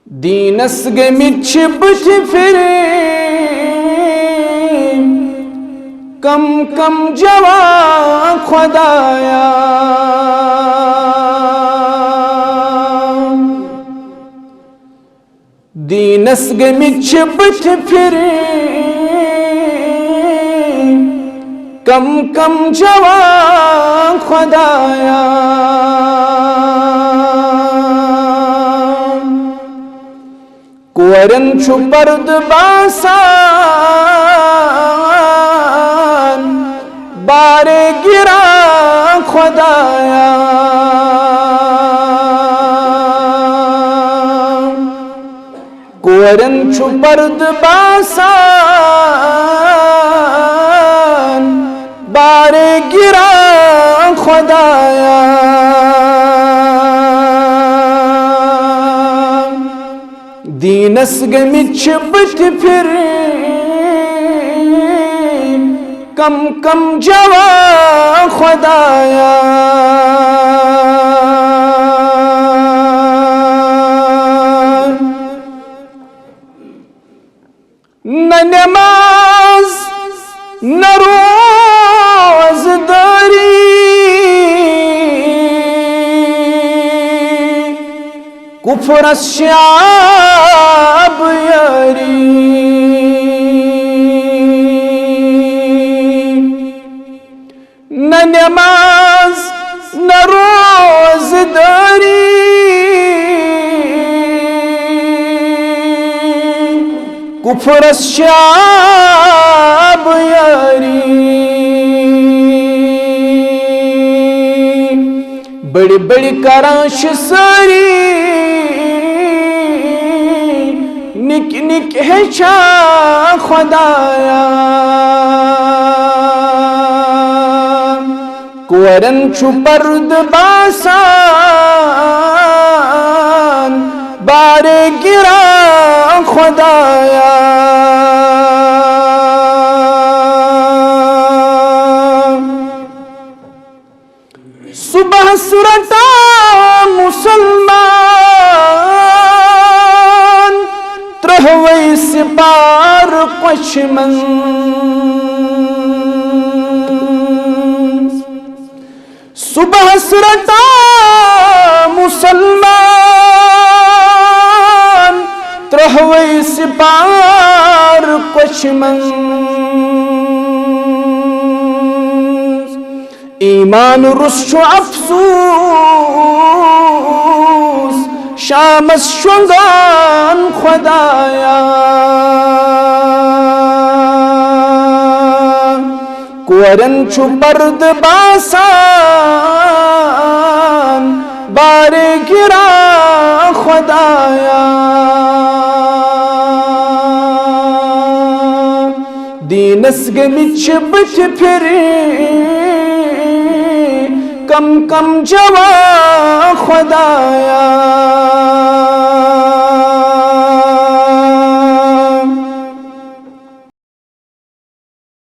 دینس گمچ بچ پھرے کم کم جوان خدایا دینس گمچ بچ پھرے کم کم جوان خدایا کورن چھو پرد باسان بارے گرا خدایا کورن چھو پرد باسان بارے گرا خدایا دینس گمچ بچ پھرے کم کم جوان خدایا نہ نماز نہ روزداری کفر الشعب یاری نہ نماز نہ روزداری کفر الشعب یاری بڑی بڑی کرانش ساری نک نک ہیچا خدایا کورن چھو پرد باسان بارے گرا خدایا صبح سرتا مسلمان ترہوئی سپار قشمن صبح سرتا مسلمان ترہوئی سپار قشمن ایمان رسو افسوس شامس شنگان خدایا کورن چھو پرد باسان بارے گرا خدایا دینس گمچ بچ پھرے کم کم جوان خدایا